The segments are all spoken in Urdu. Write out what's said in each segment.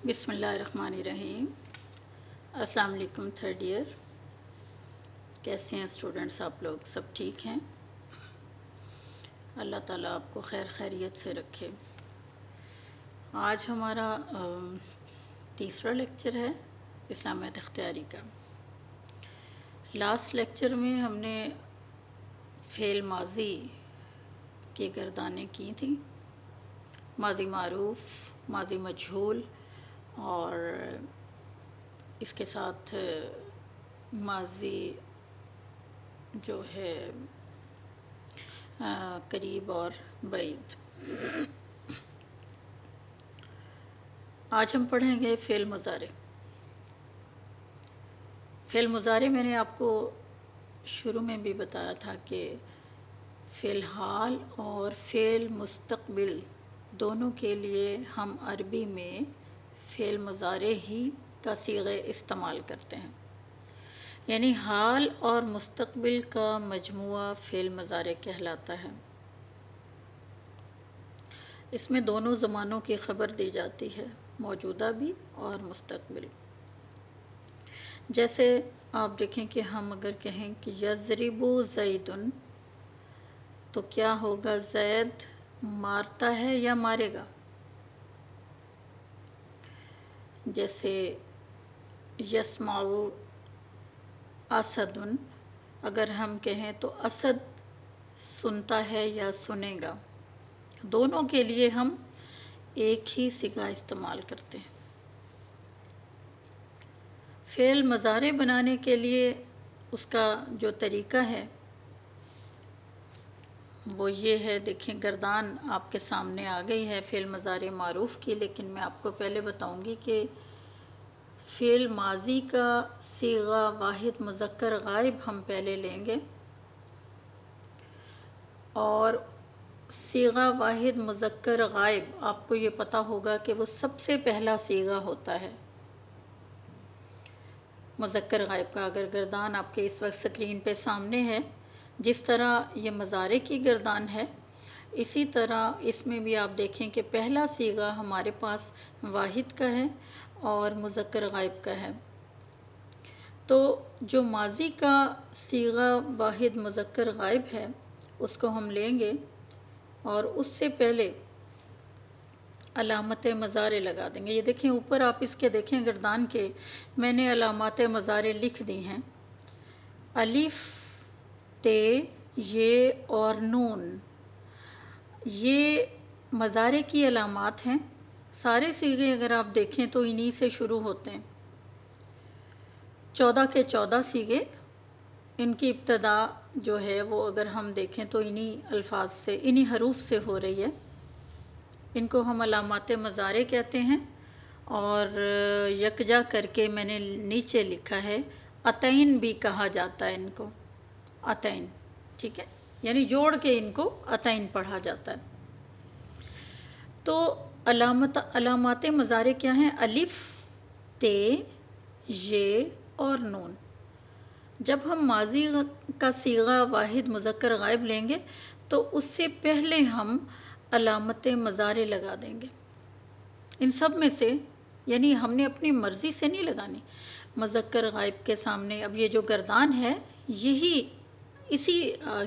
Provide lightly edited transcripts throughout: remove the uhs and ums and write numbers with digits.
بسم اللہ الرحمن الرحیم۔ السلام علیکم تھرڈ ایئر، کیسے ہیں اسٹوڈنٹس؟ آپ لوگ سب ٹھیک ہیں؟ اللہ تعالیٰ آپ کو خیر خیریت سے رکھے۔ آج ہمارا تیسرا لیکچر ہے اسلامیات اختیاری کا۔ لاسٹ لیکچر میں ہم نے فعل ماضی کی گردانیں کی تھیں، ماضی معروف، ماضی مجہول اور اس کے ساتھ ماضی جو ہے قریب اور بعید۔ آج ہم پڑھیں گے فعل مضارع۔ فعل مضارع میں نے آپ کو شروع میں بھی بتایا تھا کہ فعل حال اور فعل مستقبل دونوں کے لیے ہم عربی میں فعل مضارع ہی کا صیغہ استعمال کرتے ہیں، یعنی حال اور مستقبل کا مجموعہ فعل مضارع کہلاتا ہے۔ اس میں دونوں زمانوں کی خبر دی جاتی ہے، موجودہ بھی اور مستقبل۔ جیسے آپ دیکھیں کہ ہم اگر کہیں کہ یضرب زید، تو کیا ہوگا؟ زید مارتا ہے یا مارے گا؟ جیسے یسمع اسد، اگر ہم کہیں تو اسد سنتا ہے یا سنے گا؟ دونوں کے لیے ہم ایک ہی صیغہ استعمال کرتے ہیں۔ فعل مضارع بنانے کے لیے اس کا جو طریقہ ہے وہ یہ ہے، دیکھیں گردان آپ کے سامنے آ گئی ہے فعل مضارع معروف کی، لیکن میں آپ کو پہلے بتاؤں گی کہ فعل ماضی کا صیغہ واحد مذکر غائب ہم پہلے لیں گے، اور صیغہ واحد مذکر غائب آپ کو یہ پتہ ہوگا کہ وہ سب سے پہلا صیغہ ہوتا ہے مذکر غائب کا۔ اگر گردان آپ کے اس وقت سکرین پہ سامنے ہے، جس طرح یہ مضارع کی گردان ہے، اسی طرح اس میں بھی آپ دیکھیں کہ پہلا صیغہ ہمارے پاس واحد کا ہے اور مذکر غائب کا ہے۔ تو جو ماضی کا صیغہ واحد مذکر غائب ہے اس کو ہم لیں گے اور اس سے پہلے علامت مضارع لگا دیں گے۔ یہ دیکھیں اوپر آپ اس کے دیکھیں گردان کے، میں نے علامات مضارع لکھ دی ہیں، الف، ت، ی اور نون۔ یہ مضارع کی علامات ہیں۔ سارے صیغے اگر آپ دیکھیں تو انہی سے شروع ہوتے ہیں۔ 14 کے 14 صیغے، ان کی ابتدا جو ہے وہ اگر ہم دیکھیں تو انہی الفاظ سے، انہی حروف سے ہو رہی ہے۔ ان کو ہم علامات مضارع کہتے ہیں، اور یکجا کر کے میں نے نیچے لکھا ہے عطین بھی کہا جاتا ہے ان کو، عطین، ٹھیک ہے، یعنی جوڑ کے ان کو عطین پڑھا جاتا ہے۔ تو علامات مضارع کیا ہیں؟ الف، ت، ی اور نون۔ جب ہم ماضی کا صیغہ واحد مذکر غائب لیں گے تو اس سے پہلے ہم علامت مضارع لگا دیں گے ان سب میں سے، یعنی ہم نے اپنی مرضی سے نہیں لگانی۔ مذکر غائب کے سامنے اب یہ جو گردان ہے، اسی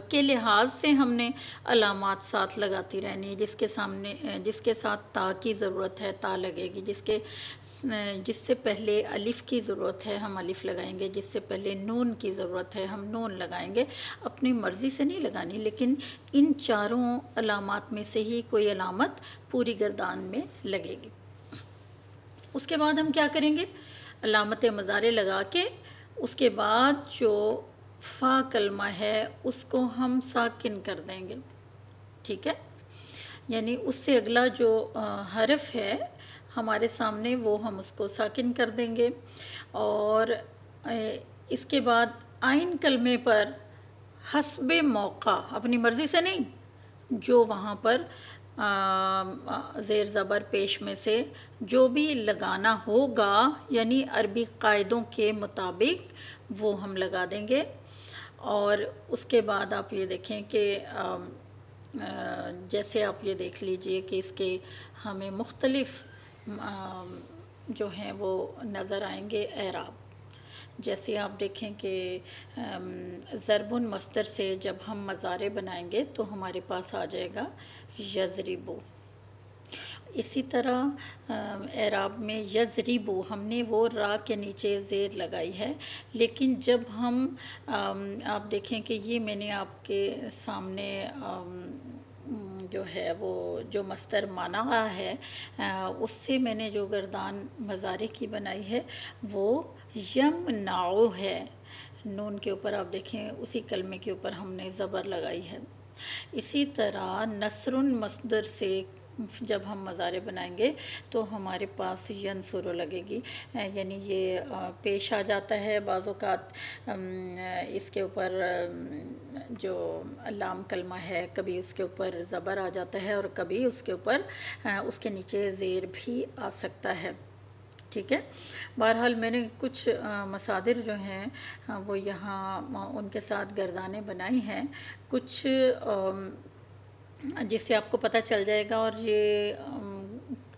کے لحاظ سے ہم نے علامات ساتھ لگاتی رہنی ہے۔ جس کے ساتھ تا کی ضرورت ہے تا لگے گی، جس سے پہلے الف کی ضرورت ہے ہم الف لگائیں گے، جس سے پہلے نون کی ضرورت ہے ہم نون لگائیں گے۔ اپنی مرضی سے نہیں لگانی، لیکن ان چاروں علامات میں سے ہی کوئی علامت پوری گردان میں لگے گی۔ اس کے بعد ہم کیا کریں گے؟ علامت مضارع لگا کے اس کے بعد جو فا کلمہ ہے اس کو ہم ساکن کر دیں گے، ٹھیک ہے، یعنی اس سے اگلا جو حرف ہے ہمارے سامنے وہ ہم اس کو ساکن کر دیں گے، اور اس کے بعد عین کلمے پر حسب موقع، اپنی مرضی سے نہیں، جو وہاں پر زیر زبر پیش میں سے جو بھی لگانا ہوگا، یعنی عربی قاعدوں کے مطابق وہ ہم لگا دیں گے۔ اور اس کے بعد آپ یہ دیکھیں کہ جیسے آپ یہ دیکھ لیجئے کہ اس کے ہمیں مختلف جو ہیں وہ نظر آئیں گے اعراب. جیسے آپ دیکھیں کہ ضرب مصدر سے جب ہم مضارع بنائیں گے تو ہمارے پاس آ جائے گا یضربو. اسی طرح اعراب میں یضربو ہم نے وہ را کے نیچے زیر لگائی ہے، لیکن جب ہم آپ دیکھیں کہ یہ میں نے آپ کے سامنے جو ہے وہ جو مصدر مانع ہے اس سے میں نے جو گردان مضارع کی بنائی ہے وہ یمنعو ہے. نون کے اوپر آپ دیکھیں اسی کلمے کے اوپر ہم نے زبر لگائی ہے. اسی طرح نصر مصدر سے جب ہم مضارع بنائیں گے تو ہمارے پاس ینصر لگے گی، یعنی یہ پیش آ جاتا ہے بعض اوقات اس کے اوپر جو لام کلمہ ہے کبھی اس کے اوپر زبر آ جاتا ہے اور کبھی اس کے اوپر اس کے نیچے زیر بھی آ سکتا ہے. ٹھیک ہے. بہرحال میں نے کچھ مصادر جو ہیں وہ یہاں ان کے ساتھ گردانیں بنائی ہیں، کچھ جس سے آپ کو پتہ چل جائے گا، اور یہ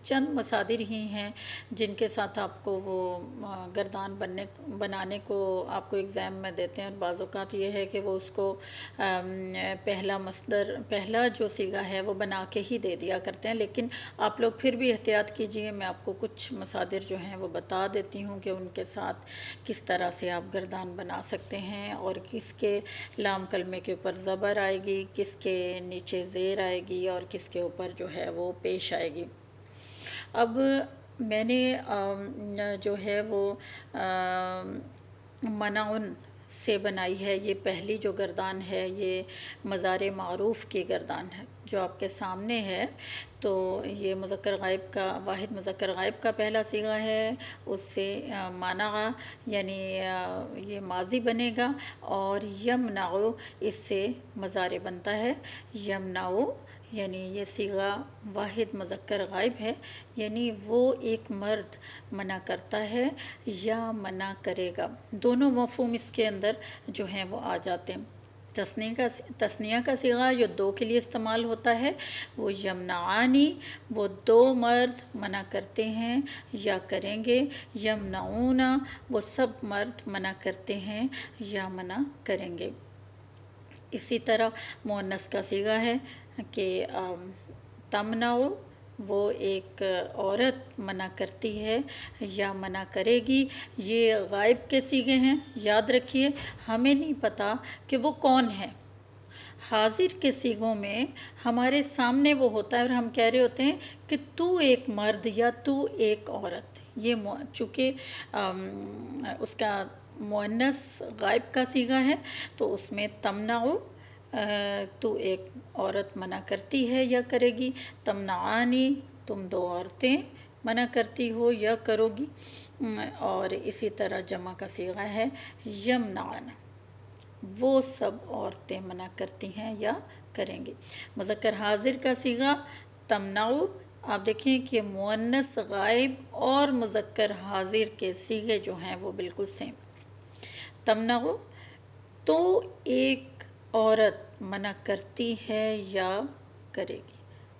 چند مصادر ہی ہیں جن کے ساتھ آپ کو وہ گردان بنانے کو آپ کو ایگزام میں دیتے ہیں. اور بعض اوقات یہ ہے کہ وہ اس کو پہلا جو صیغہ ہے وہ بنا کے ہی دے دیا کرتے ہیں، لیکن آپ لوگ پھر بھی احتیاط کیجئے. میں آپ کو کچھ مصادر جو ہیں وہ بتا دیتی ہوں کہ ان کے ساتھ کس طرح سے آپ گردان بنا سکتے ہیں، اور کس کے لام کلمے کے اوپر زبر آئے گی، کس کے نیچے زیر آئے گی، اور کس کے اوپر جو ہے وہ پیش آئے گی. اب میں نے جو ہے وہ منعن سے بنائی ہے. یہ پہلی جو گردان ہے یہ مضارع معروف کی گردان ہے جو آپ کے سامنے ہے. تو یہ مذکر غائب کا واحد مذکر غائب کا پہلا صیغہ ہے، اس سے منع یعنی یہ ماضی بنے گا، اور یمنعو اس سے مضارع بنتا ہے. یمنعو یعنی یہ صیغہ واحد مذکر غائب ہے، یعنی وہ ایک مرد منع کرتا ہے یا منع کرے گا. دونوں مفہوم اس کے اندر جو ہیں وہ آ جاتے ہیں. تثنیہ کا صیغہ جو دو کے لیے استعمال ہوتا ہے وہ یمنعانی، وہ دو مرد منع کرتے ہیں یا کریں گے. یمنعون وہ سب مرد منع کرتے ہیں یا منع کریں گے. اسی طرح مؤنث کا صیغہ ہے کہ تمنعو وہ ایک عورت منع کرتی ہے یا منع کرے گی. یہ غائب کے صیغے ہیں، یاد رکھیے. ہمیں نہیں پتہ کہ وہ کون ہے. حاضر کے صیغوں میں ہمارے سامنے وہ ہوتا ہے اور ہم کہہ رہے ہوتے ہیں کہ تو ایک مرد یا تو ایک عورت. یہ چونکہ اس کا مؤنث غائب کا صیغہ ہے تو اس میں تمنعو تو ایک عورت منع کرتی ہے یا کرے گی، تمنعانی تم دو عورتیں منع کرتی ہو یا کرو گی. اور اسی طرح جمع کا صیغہ ہے یمنعن، وہ سب عورتیں منع کرتی ہیں یا کریں گی. مذکر حاضر کا صیغہ تمنعو. آپ دیکھیں کہ مؤنث غائب اور مذکر حاضر کے صیغے جو ہیں وہ بالکل سیم. تمنعو تو ایک عورت منع کرتی ہے یا کرے گی.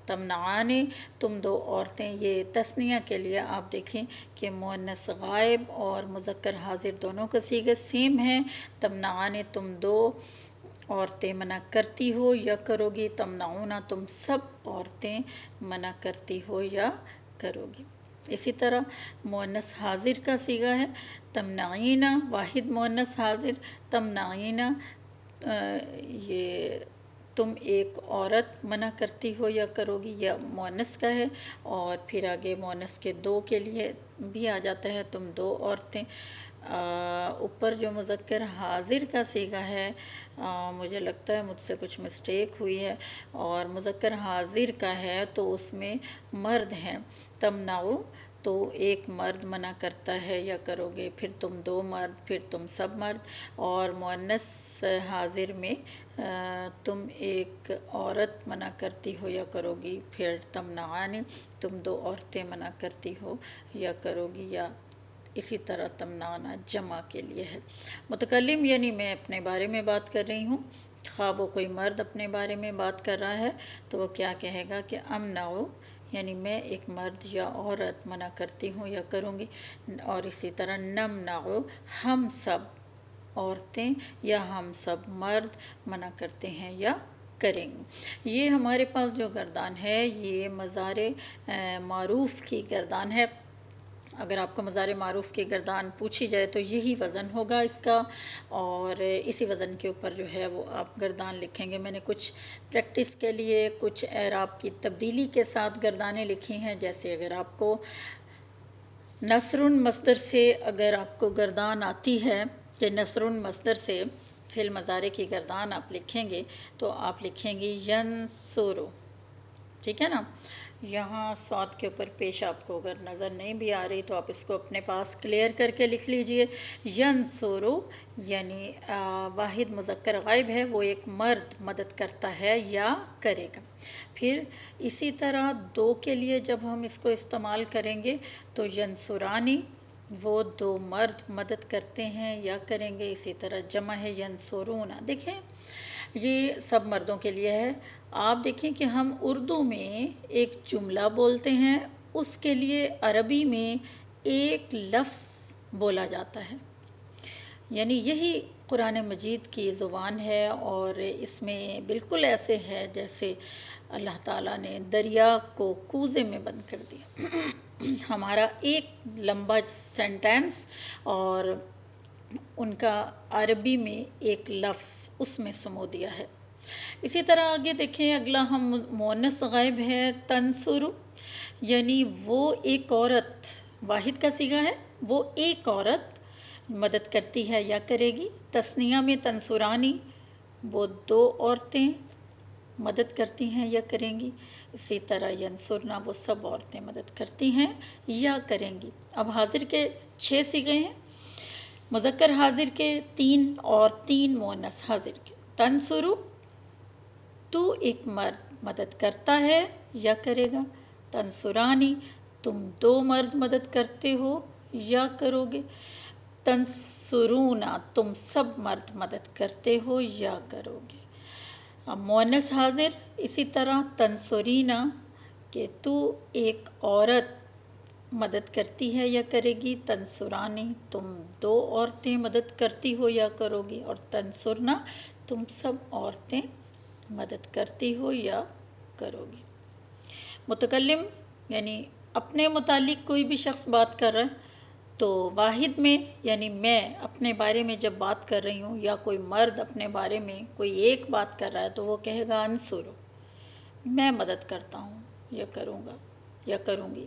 تمنعانی تم دو عورتیں. یہ تثنیہ کے لیے آپ دیکھیں کہ مؤنث غائب اور مذکر حاضر دونوں کا صیغہ سیم ہیں. تمنعانی تم دو عورتیں منع کرتی ہو یا کرو گی. تمنعون تم سب عورتیں منع کرتی ہو یا کرو گی. اسی طرح مؤنث حاضر کا صیغہ ہے تمنعین، واحد مؤنث حاضر. تمنعین یہ تم ایک عورت منع کرتی ہو یا کرو گی، یا مؤنث کا ہے. اور پھر آگے مؤنث کے دو کے لیے بھی آ جاتا ہے تم دو عورتیں. اوپر جو مذکر حاضر کا صیغہ ہے مجھے لگتا ہے مجھ سے کچھ مسٹیک ہوئی ہے، اور مذکر حاضر کا ہے تو اس میں مرد ہیں. تمنعو تو ایک مرد منع کرتا ہے یا کرو گے، پھر تم دو مرد، پھر تم سب مرد. اور مؤنث حاضر میں تم ایک عورت منع کرتی ہو یا کرو گی، پھر تمنعانی تم دو عورتیں منع کرتی ہو یا کرو گی. یا اسی طرح تمنعنا جمع کے لیے ہے. متکلم یعنی میں اپنے بارے میں بات کر رہی ہوں، خواہ وہ کوئی مرد اپنے بارے میں بات کر رہا ہے تو وہ کیا کہے گا کہ امنعو یعنی میں ایک مرد یا عورت منع کرتی ہوں یا کروں گی، اور اسی طرح نمنع ہم سب عورتیں یا ہم سب مرد منع کرتے ہیں یا کریں گے۔ یہ ہمارے پاس جو گردان ہے یہ مزار معروف کی گردان ہے۔ اگر آپ کو مزار معروف کی گردان پوچھی جائے تو یہی وزن ہوگا اس کا، اور اسی وزن کے اوپر جو ہے وہ آپ گردان لکھیں گے۔ میں نے کچھ پریکٹس کے لیے کچھ اعراب کی تبدیلی کے ساتھ گردانیں لکھی ہیں، جیسے اگر آپ کو نصر مصدر سے اگر آپ کو گردان آتی ہے کہ نصر مصدر سے فعل مضارع کی گردان آپ لکھیں گے تو آپ لکھیں گے ینصر، ٹھیک ہے نا۔ یہاں صاد کے اوپر پیش آپ کو اگر نظر نہیں بھی آ رہی تو آپ اس کو اپنے پاس کلیئر کر کے لکھ لیجئے۔ ینصر یعنی واحد مذکر غائب ہے، وہ ایک مرد مدد کرتا ہے یا کرے گا۔ پھر اسی طرح دو کے لیے جب ہم اس کو استعمال کریں گے تو ینصرانی، وہ دو مرد مدد کرتے ہیں یا کریں گے۔ اسی طرح جمع ہے ینصرون، دیکھیں یہ سب مردوں کے لیے ہے۔ آپ دیکھیں کہ ہم اردو میں ایک جملہ بولتے ہیں، اس کے لیے عربی میں ایک لفظ بولا جاتا ہے، یعنی یہی قرآن مجید کی زبان ہے، اور اس میں بالکل ایسے ہے جیسے اللہ تعالیٰ نے دریا کو کوزے میں بند کر دیا۔ ہمارا ایک لمبا سینٹینس اور ان کا عربی میں ایک لفظ اس میں سمو دیا ہے۔ اسی طرح آگے دیکھیں اگلا ہم مؤنث غائب ہے تنصر، یعنی وہ ایک عورت، واحد کا صیغہ ہے، وہ ایک عورت مدد کرتی ہے یا کرے گی۔ تثنیہ میں تنصرانی، وہ دو عورتیں مدد کرتی ہیں یا کریں گی۔ اسی طرح ینصرنا، وہ سب عورتیں مدد کرتی ہیں یا کریں گی۔ اب حاضر کے 6 صیغے ہیں، مذکر حاضر کے 3 اور 3 مؤنث حاضر کے۔ تنصر، تو ایک مرد مدد کرتا ہے یا کرے گا۔ تنصرانی، تم دو مرد مدد کرتے ہو یا کرو گے۔ تنصرون، تم سب مرد مدد کرتے ہو یا کرو گے۔ اب مؤنث حاضر اسی طرح تنصرینا، کہ تو ایک عورت مدد کرتی ہے یا کرے گی۔ تنصرانی، تم دو عورتیں مدد کرتی ہو یا کرو گی۔ اور تنصرنا، تم سب عورتیں مدد کرتی ہو یا کرو گی۔ متکلم یعنی اپنے متعلق کوئی بھی شخص بات کر رہا ہے تو واحد میں، یعنی میں اپنے بارے میں جب بات کر رہی ہوں یا کوئی مرد اپنے بارے میں کوئی ایک بات کر رہا ہے تو وہ کہے گا انصر، میں مدد کرتا ہوں یا کروں گا یا کروں گی۔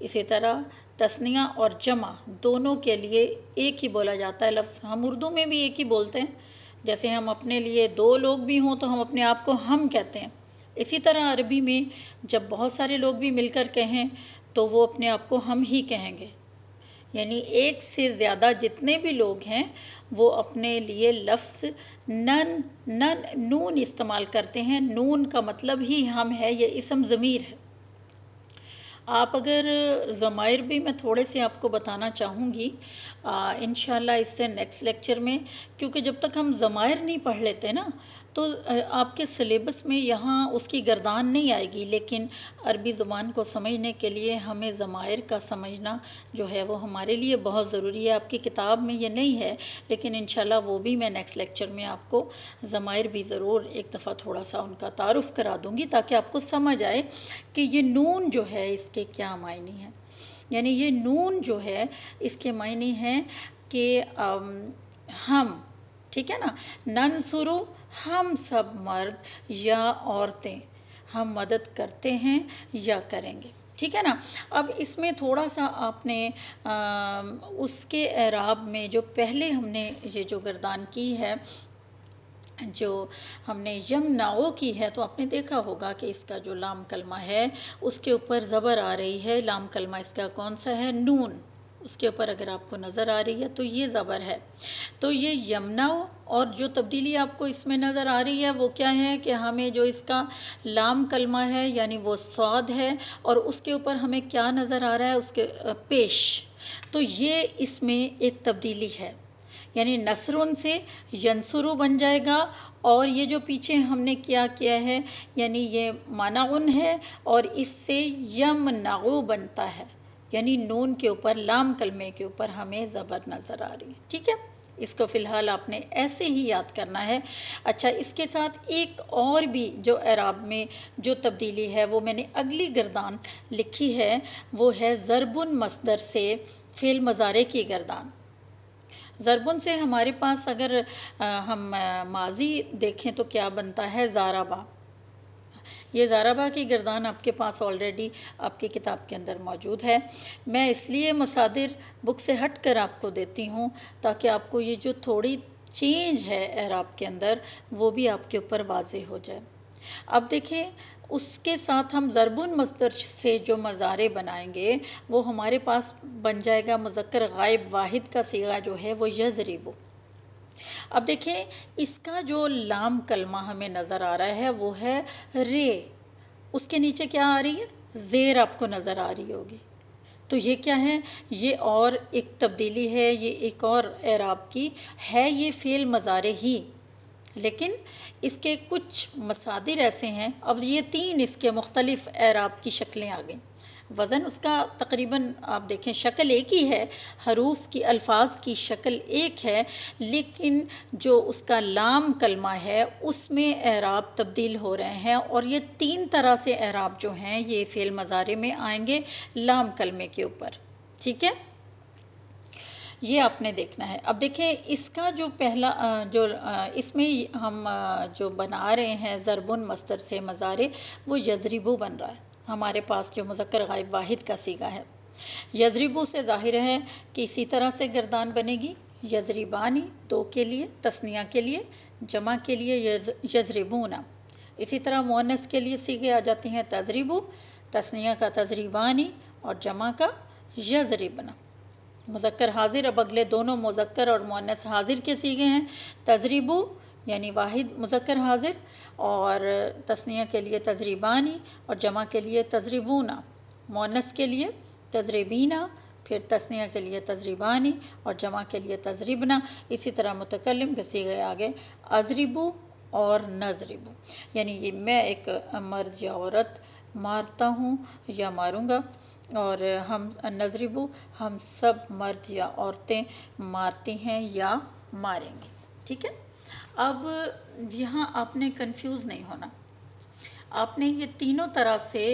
اسی طرح تثنیہ اور جمع دونوں کے لیے ایک ہی بولا جاتا ہے لفظ، ہم اردو میں بھی ایک ہی بولتے ہیں، جیسے ہم اپنے لیے 2 لوگ بھی ہوں تو ہم اپنے آپ کو ہم کہتے ہیں، اسی طرح عربی میں جب بہت سارے لوگ بھی مل کر کہیں تو وہ اپنے آپ کو ہم ہی کہیں گے، یعنی ایک سے زیادہ جتنے بھی لوگ ہیں وہ اپنے لیے لفظ نون استعمال کرتے ہیں۔ نون کا مطلب ہی ہم ہے، یہ اسم ضمیر ہے۔ آپ اگر ضمائر بھی میں تھوڑے سے آپ کو بتانا چاہوں گی انشاءاللہ اس سے نیکسٹ لیکچر میں، کیونکہ جب تک ہم ضمائر نہیں پڑھ لیتے نا تو آپ کے سلیبس میں یہاں اس کی گردان نہیں آئے گی، لیکن عربی زبان کو سمجھنے کے لیے ہمیں ضمائر کا سمجھنا جو ہے وہ ہمارے لیے بہت ضروری ہے۔ آپ کی کتاب میں یہ نہیں ہے لیکن انشاءاللہ وہ بھی میں نیکسٹ لیکچر میں آپ کو ضمائر بھی ضرور ایک دفعہ تھوڑا سا ان کا تعارف کرا دوں گی، تاکہ آپ کو سمجھ آئے کہ یہ نون جو ہے اس کے کیا معنی ہیں۔ یعنی یہ نون جو ہے اس کے معنی ہیں کہ ہم، ٹھیک ہے نا، ننصر، ہم سب مرد یا عورتیں ہم مدد کرتے ہیں یا کریں گے، ٹھیک ہے نا۔ اب اس میں تھوڑا سا آپ نے اس کے اعراب میں جو پہلے ہم نے یہ جو گردان کی ہے، جو ہم نے یمنعو کی ہے، تو آپ نے دیکھا ہوگا کہ اس کا جو لام کلمہ ہے اس کے اوپر زبر آ رہی ہے۔ لام کلمہ اس کا کون سا ہے؟ نون، اس کے اوپر اگر آپ کو نظر آ رہی ہے تو یہ زبر ہے۔ تو یہ یمنعو، اور جو تبدیلی آپ کو اس میں نظر آ رہی ہے وہ کیا ہے کہ ہمیں جو اس کا لام کلمہ ہے یعنی وہ صاد ہے، اور اس کے اوپر ہمیں کیا نظر آ رہا ہے؟ اس کے پیش، تو یہ اس میں ایک تبدیلی ہے یعنی نصرن سے ینصرو بن جائے گا، اور یہ جو پیچھے ہم نے کیا ہے یعنی یہ منعن ہے، اور اس سے یمنعو بنتا ہے، یعنی نون کے اوپر لام کلمے کے اوپر ہمیں زبر نظر آ رہی ہے. ٹھیک ہے، اس کو فی الحال آپ نے ایسے ہی یاد کرنا ہے. اچھا، اس کے ساتھ ایک اور بھی جو اعراب میں جو تبدیلی ہے وہ میں نے اگلی گردان لکھی ہے، وہ ہے ضربن مصدر سے فعل مضارع کی گردان. ضربن سے ہمارے پاس اگر ہم ماضی دیکھیں تو کیا بنتا ہے؟ ضاربہ. یہ ضاربہ کی گردان آپ کے پاس آلریڈی آپ کی کتاب کے اندر موجود ہے. میں اس لیے مصادر بک سے ہٹ کر آپ کو دیتی ہوں تاکہ آپ کو یہ جو تھوڑی چینج ہے اعراب کے اندر وہ بھی آپ کے اوپر واضح ہو جائے. اب دیکھیں، اس کے ساتھ ہم ضربن مصدر سے جو مضارع بنائیں گے وہ ہمارے پاس بن جائے گا مذکر غائب واحد کا صیغہ جو ہے وہ یضرب. اب دیکھیں، اس کا جو لام کلمہ ہمیں نظر آ رہا ہے وہ ہے رے. اس کے نیچے کیا آ رہی ہے؟ زیر آپ کو نظر آ رہی ہوگی. تو یہ کیا ہے؟ یہ اور ایک تبدیلی ہے، یہ ایک اور اعراب کی ہے. یہ فعل مضارع ہی، لیکن اس کے کچھ مصادر ایسے ہیں. اب یہ تین اس کے مختلف اعراب کی شکلیں آ گئیں. وزن اس کا تقریباً آپ دیکھیں شکل ایک ہی ہے، حروف کی الفاظ کی شکل ایک ہے، لیکن جو اس کا لام کلمہ ہے اس میں اعراب تبدیل ہو رہے ہیں. اور یہ تین طرح سے اعراب جو ہیں یہ فعل مضارع میں آئیں گے لام کلمے کے اوپر. ٹھیک ہے، یہ آپ نے دیکھنا ہے. اب دیکھیں، اس کا جو پہلا جو اس میں ہم جو بنا رہے ہیں ضربن مصدر سے مضارع وہ یضربو بن رہا ہے. ہمارے پاس جو مذکر غائب واحد کا صیغہ ہے یضربو سے ظاہر ہے کہ اسی طرح سے گردان بنے گی. یضربانی دو کے لیے، تثنیہ کے لیے، جمع کے لیے یضربون. اسی طرح مؤنث کے لیے صیغے آ جاتے ہیں تضربو، تثنیہ کا تضریبانی اور جمع کا یضربن. مذکر حاضر، اب اگلے دونوں مذکر اور مؤنث حاضر کے صیغے ہیں تضربو یعنی واحد مذکر حاضر، اور تثنیہ کے لیے تضریبانی اور جمع کے لیے تضربون. مؤنث کے لیے تضربینا، پھر تثنیہ کے لیے تضریبانی اور جمع کے لیے تضربنا. اسی طرح متکلم کے صیغے آگے اضربو اور نضربو، یعنی یہ میں ایک مرد یا عورت مارتا ہوں یا ماروں گا، اور ہم نضربو ہم سب مرد یا عورتیں مارتی ہیں یا ماریں گے. ٹھیک ہے، اب یہاں آپ نے کنفیوز نہیں ہونا. آپ نے یہ تینوں طرح سے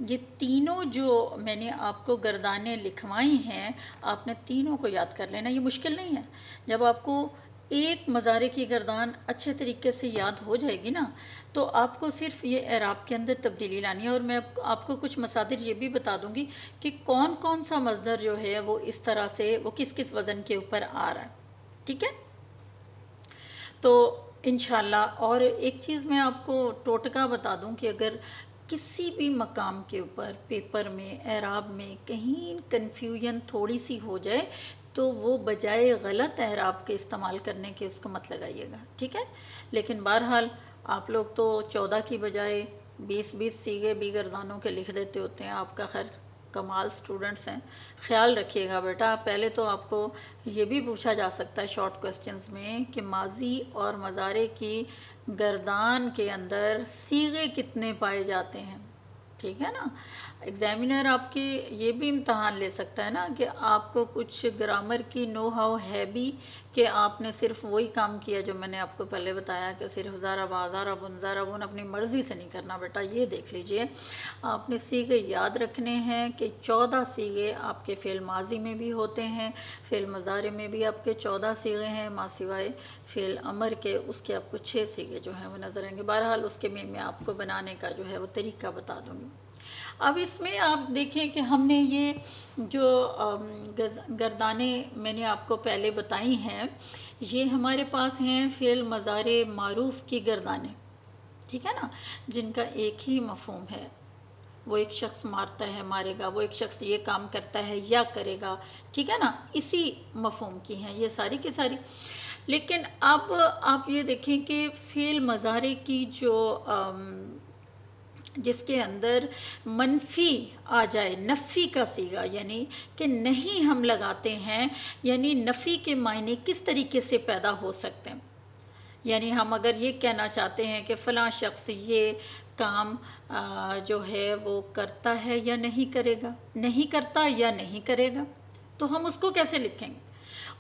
یہ تینوں جو میں نے آپ کو گردانیں لکھوائی ہیں آپ نے تینوں کو یاد کر لینا. یہ مشکل نہیں ہے. جب آپ کو ایک مضارع کی گردان اچھے طریقے سے یاد ہو جائے گی نا تو آپ کو صرف یہ اعراب کے اندر تبدیلی لانی ہے. اور میں آپ کو کچھ مصادر یہ بھی بتا دوں گی کہ کون کون سا مصدر جو ہے وہ اس طرح سے وہ کس کس وزن کے اوپر آ رہا ہے. ٹھیک ہے، تو انشاءاللہ. اور ایک چیز میں آپ کو ٹوٹکا بتا دوں کہ اگر کسی بھی مقام کے اوپر پیپر میں اعراب میں کہیں کنفیوژن تھوڑی سی ہو جائے تو وہ بجائے غلط اعراب کے استعمال کرنے کے اس کو مت لگائیے گا. ٹھیک ہے، لیکن بہرحال آپ لوگ تو 14 کی بجائے 20 صیغے بھی گردانوں کے لکھ دیتے ہوتے ہیں. آپ کا خیر کمال سٹوڈنٹس ہیں. خیال رکھیے گا بیٹا. پہلے تو آپ کو یہ بھی پوچھا جا سکتا ہے شارٹ کوسچنز میں کہ ماضی اور مضارع کی گردان کے اندر صیغے کتنے پائے جاتے ہیں. ٹھیک ہے نا، ایگزامینر آپ کی یہ بھی امتحان لے سکتا ہے نا کہ آپ کو کچھ گرامر کی نو ہاؤ ہے بھی کہ آپ نے صرف وہی کام کیا جو میں نے آپ کو پہلے بتایا کہ صرف ضربا ضربن اپنی مرضی سے نہیں کرنا بیٹا. یہ دیکھ لیجئے آپ نے صیغے یاد رکھنے ہیں کہ 14 صیغے آپ کے فعل ماضی میں بھی ہوتے ہیں، فعل مضارع میں بھی آپ کے 14 صیغے ہیں، ماں سوائے فعل امر کے اس کے آپ کو 6 صیغے جو ہیں وہ نظر آئیں گے. بہرحال اس کے میں آپ کو بنانے کا جو ہے وہ طریقہ بتا دوں گی. اب اس میں آپ دیکھیں کہ ہم نے یہ جو گردانیں میں نے آپ کو پہلے بتائی ہیں یہ ہمارے پاس ہیں فعل مضارع معروف کی گردانیں. ٹھیک ہے نا، جن کا ایک ہی مفہوم ہے. وہ ایک شخص مارتا ہے مارے گا، وہ ایک شخص یہ کام کرتا ہے یا کرے گا. ٹھیک ہے نا، اسی مفہوم کی ہیں یہ ساری کی ساری. لیکن اب آپ یہ دیکھیں کہ فعل مضارع کی جو جس کے اندر منفی آ جائے، نفی کا صیغہ، یعنی کہ نہیں ہم لگاتے ہیں، یعنی نفی کے معنی کس طریقے سے پیدا ہو سکتے ہیں. یعنی ہم اگر یہ کہنا چاہتے ہیں کہ فلاں شخص یہ کام جو ہے وہ کرتا ہے یا نہیں کرے گا، نہیں کرتا یا نہیں کرے گا، تو ہم اس کو کیسے لکھیں گے؟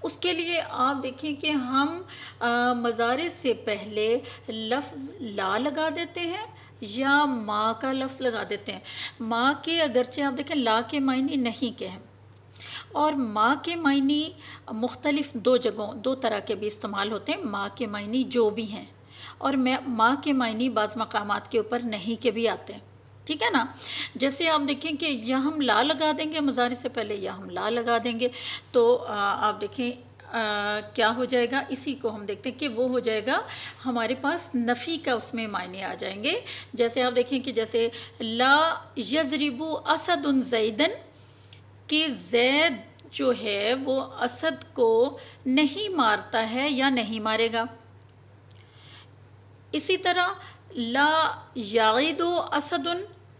اس کے لیے آپ دیکھیں کہ ہم مضارع سے پہلے لفظ لا لگا دیتے ہیں یا ما کا لفظ لگا دیتے ہیں. ما کے اگرچہ آپ دیکھیں لا کے معنی نہیں کے ہیں، اور ما کے معنی مختلف دو طرح کے بھی استعمال ہوتے ہیں. ما کے معنی جو بھی ہیں، اور ما کے معنی بعض مقامات کے اوپر نہیں کے بھی آتے ہیں. ٹھیک ہے نا؟ جیسے آپ دیکھیں کہ یا ہم لا لگا دیں گے مضارع سے پہلے، یا ہم لا لگا دیں گے، تو آپ دیکھیں کیا ہو جائے گا. اسی کو ہم دیکھتے ہیں کہ وہ ہو جائے گا ہمارے پاس نفی کا اس میں معنی آ جائیں گے. جیسے آپ دیکھیں کہ جیسے لا یضرب اسد زیدن، کہ زید جو ہے وہ اسد کو نہیں مارتا ہے یا نہیں مارے گا. اسی طرح لا یعید اسد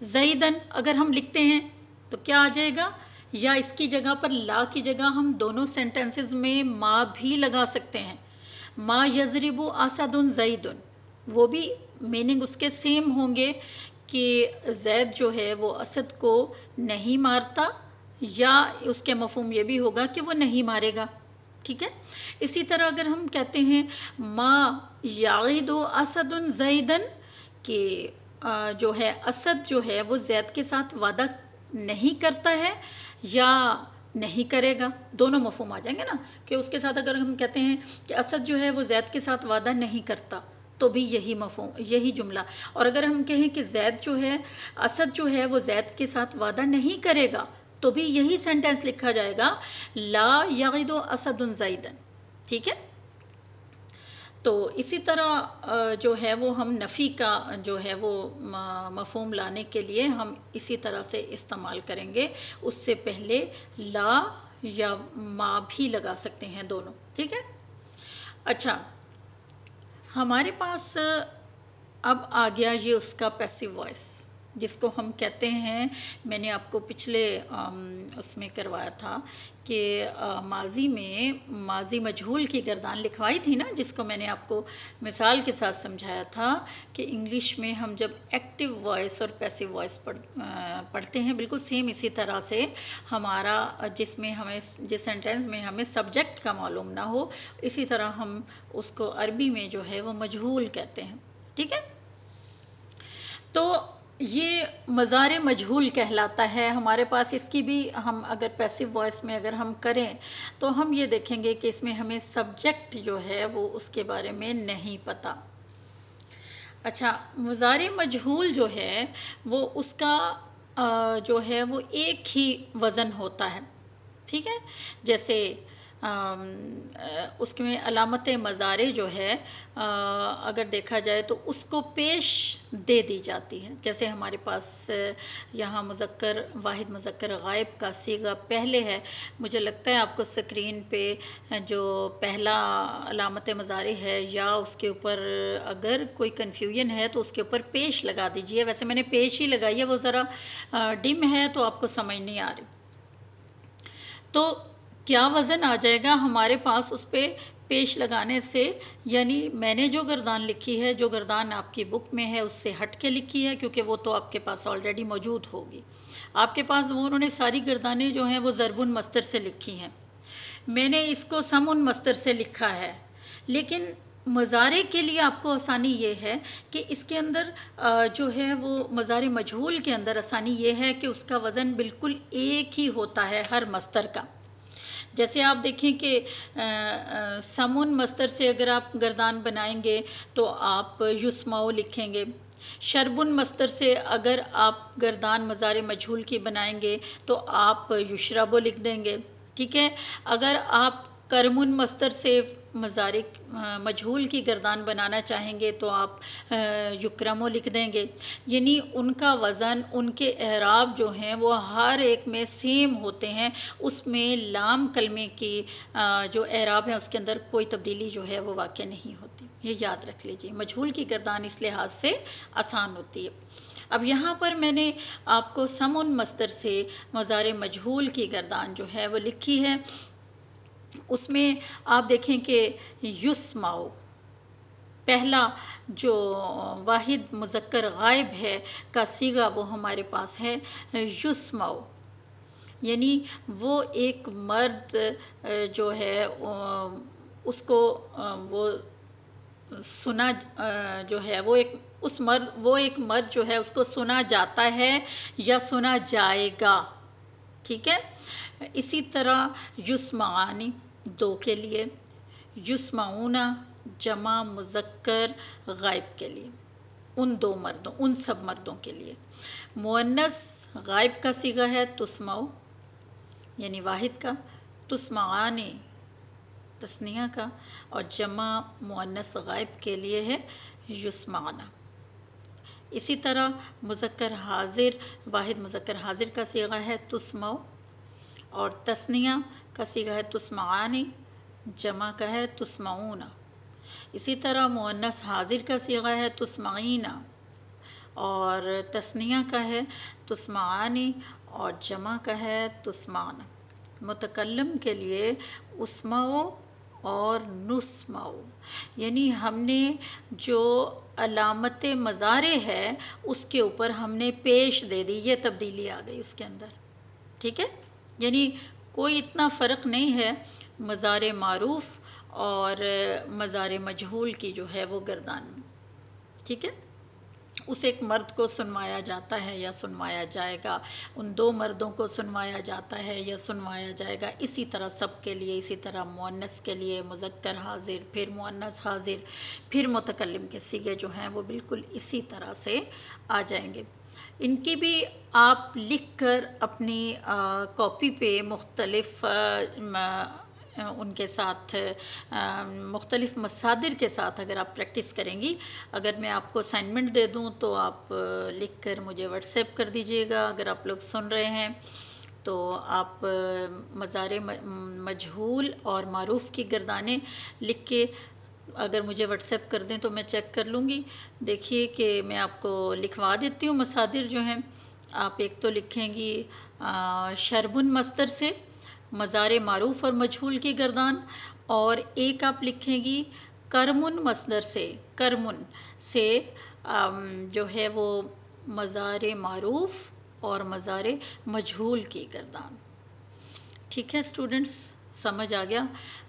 زیدن اگر ہم لکھتے ہیں تو کیا آ جائے گا؟ یا اس کی جگہ پر لا کی جگہ ہم دونوں سینٹنسز میں ما بھی لگا سکتے ہیں. ما یضرب اسد زید، وہ بھی میننگ اس کے سیم ہوں گے کہ زید جو ہے وہ اسد کو نہیں مارتا، یا اس کے مفہوم یہ بھی ہوگا کہ وہ نہیں مارے گا. ٹھیک ہے؟ اسی طرح اگر ہم کہتے ہیں ما یعید اسد زیدن، کہ جو ہے اسد جو ہے وہ زید کے ساتھ وعدہ نہیں کرتا ہے یا نہیں کرے گا، دونوں مفہوم آ جائیں گے نا. کہ اس کے ساتھ اگر ہم کہتے ہیں کہ اسد جو ہے وہ زید کے ساتھ وعدہ نہیں کرتا، تو بھی یہی مفہوم، یہی جملہ. اور اگر ہم کہیں کہ زید جو ہے، اسد جو ہے وہ زید کے ساتھ وعدہ نہیں کرے گا، تو بھی یہی سینٹنس لکھا جائے گا لا یعید اسد زیدن. ٹھیک ہے؟ تو اسی طرح جو ہے وہ ہم نفی کا جو ہے وہ مفہوم لانے کے لیے ہم اسی طرح سے استعمال کریں گے. اس سے پہلے لا یا ما بھی لگا سکتے ہیں دونوں. ٹھیک ہے؟ اچھا، ہمارے پاس اب آ گیا یہ اس کا پیسیو وائس، جس کو ہم کہتے ہیں، میں نے آپ کو پچھلے اس میں کروایا تھا کہ ماضی میں ماضی مجہول کی گردان لکھوائی تھی نا، جس کو میں نے آپ کو مثال کے ساتھ سمجھایا تھا کہ انگلش میں ہم جب ایکٹیو وائس اور پیسیو وائس پڑھتے ہیں، بالکل سیم اسی طرح سے ہمارا جس میں ہمیں جس سینٹینس میں ہمیں سبجیکٹ کا معلوم نہ ہو، اسی طرح ہم اس کو عربی میں جو ہے وہ مجہول کہتے ہیں. ٹھیک ہے؟ تو یہ مضارع مجہول کہلاتا ہے ہمارے پاس. اس کی بھی ہم اگر پیسیو وائس میں اگر ہم کریں تو ہم یہ دیکھیں گے کہ اس میں ہمیں سبجیکٹ جو ہے وہ اس کے بارے میں نہیں پتا. اچھا، مضارع مجہول جو ہے وہ اس کا جو ہے وہ ایک ہی وزن ہوتا ہے. ٹھیک ہے؟ جیسے اس میں علامت مضارع جو ہے اگر دیکھا جائے تو اس کو پیش دے دی جاتی ہے. جیسے ہمارے پاس یہاں مذکر واحد مذکر غائب کا صیغہ پہلے ہے. مجھے لگتا ہے آپ کو اسکرین پہ جو پہلا علامت مضارع ہے یا اس کے اوپر اگر کوئی کنفیوژن ہے تو اس کے اوپر پیش لگا دیجئے. ویسے میں نے پیش ہی لگائی ہے، وہ ذرا ڈم ہے تو آپ کو سمجھ نہیں آ رہی. تو کیا وزن آ جائے گا ہمارے پاس اس پہ پیش لگانے سے؟ یعنی میں نے جو گردان لکھی ہے، جو گردان آپ کی بک میں ہے، اس سے ہٹ کے لکھی ہے، کیونکہ وہ تو آپ کے پاس آلریڈی موجود ہوگی. آپ کے پاس وہ انہوں نے ساری گردانیں جو ہیں وہ ضرب مصدر سے لکھی ہیں. میں نے اس کو سم مصدر سے لکھا ہے. لیکن مضارع کے لیے آپ کو آسانی یہ ہے کہ اس کے اندر جو ہے وہ مضارع مجہول کے اندر آسانی یہ ہے کہ اس کا وزن بالکل ایک ہی ہوتا ہے ہر مصدر کا. جیسے آپ دیکھیں کہ سمون مصدر سے اگر آپ گردان بنائیں گے تو آپ یسمعو لکھیں گے. شربن مصدر سے اگر آپ گردان مضارع مجہول کی بنائیں گے تو آپ یشربو لکھ دیں گے. ٹھیک ہے؟ اگر آپ کرمن مصدر سے مضارع مجہول کی گردان بنانا چاہیں گے تو آپ یکرمو لکھ دیں گے. یعنی ان کا وزن، ان کے اعراب جو ہیں وہ ہر ایک میں سیم ہوتے ہیں. اس میں لام کلمے کی جو اعراب ہے اس کے اندر کوئی تبدیلی جو ہے وہ واقع نہیں ہوتی. یہ یاد رکھ لیجیے. مجہول کی گردان اس لحاظ سے آسان ہوتی ہے. اب یہاں پر میں نے آپ کو سمن مصدر سے مضارع مجہول کی گردان جو ہے وہ لکھی ہے. اس میں آپ دیکھیں کہ یسمعو پہلا جو واحد مذکر غائب ہے کا صیغہ وہ ہمارے پاس ہے یسمعو، یعنی وہ ایک مرد جو ہے اس کو وہ سنا جو ہے وہ ایک مرد جو ہے اس کو سنا جاتا ہے یا سنا جائے گا. ٹھیک ہے. اسی طرح یسمعانی 2 کے لیے، یسمعون جمع مذکر غائب کے لیے، ان سب مردوں کے لیے. مؤنث غائب کا صیغہ ہے تسمعو یعنی واحد کا، تسمعانی تثنیہ کا، اور جمع مؤنث غائب کے لیے ہے یسمعنا. اسی طرح مذکر حاضر واحد مذکر حاضر کا صیغہ ہے تسمعو، اور تثنیہ کا صیغہ ہے تسمعانی، جمع کا ہے تسمعون. اسی طرح مؤنث حاضر کا صیغہ ہے تسمعین، اور تثنیہ کا ہے تسمعانی، اور جمع کا ہے تسمعن. متکلم کے لیے اسمعو اور نسمعو، یعنی ہم نے جو علامت مضارع ہے اس کے اوپر ہم نے پیش دے دی، یہ تبدیلی آ گئی اس کے اندر. ٹھیک ہے. یعنی کوئی اتنا فرق نہیں ہے مضارع معروف اور مضارع مجہول کی جو ہے وہ گردان. ٹھیک ہے. اس ایک مرد کو سنوایا جاتا ہے یا سنوایا جائے گا، ان 2 مردوں کو سنوایا جاتا ہے یا سنوایا جائے گا. اسی طرح سب کے لیے، اسی طرح مؤنث کے لیے مذکر حاضر، پھر مؤنث حاضر، پھر متکلم کے صیغے جو ہیں وہ بالکل اسی طرح سے آ جائیں گے. ان کی بھی آپ لکھ کر اپنی کاپی پہ مختلف ان کے ساتھ مختلف مصادر کے ساتھ اگر آپ پریکٹس کریں گی، اگر میں آپ کو اسائنمنٹ دے دوں تو آپ لکھ کر مجھے واٹس ایپ کر دیجیے گا. اگر آپ لوگ سن رہے ہیں تو آپ مضارع مجہول اور معروف کی گردانیں لکھ کے اگر مجھے واٹس ایپ کر دیں تو میں چیک کر لوں گی. دیکھیے کہ میں آپ کو لکھوا دیتی ہوں مصادر جو ہیں. آپ ایک تو لکھیں گی شربن مصدر سے مضارع معروف اور مجہول کی گردان، اور ایک آپ لکھیں گی کرمن مصدر سے، کرمن سے جو ہے وہ مضارع معروف اور مضارع مجہول کی گردان. ٹھیک ہے اسٹوڈنٹس، سمجھ آ گیا؟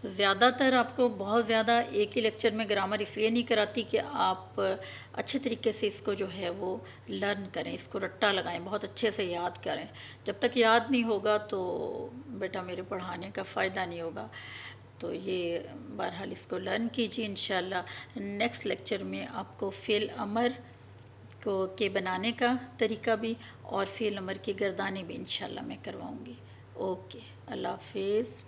زیادہ تر آپ کو بہت زیادہ ایک ہی لیکچر میں گرامر اس لیے نہیں کراتی کہ آپ اچھے طریقے سے اس کو جو ہے وہ لرن کریں، اس کو رٹا لگائیں، بہت اچھے سے یاد کریں. جب تک یاد نہیں ہوگا تو بیٹا میرے پڑھانے کا فائدہ نہیں ہوگا. تو یہ بہرحال اس کو لرن کیجیے. انشاءاللہ نیکسٹ لیکچر میں آپ کو فعل امر کے بنانے کا طریقہ بھی اور فعل امر کی گردانیں بھی انشاءاللہ میں کرواؤں گی. اوکے، اللہ حافظ.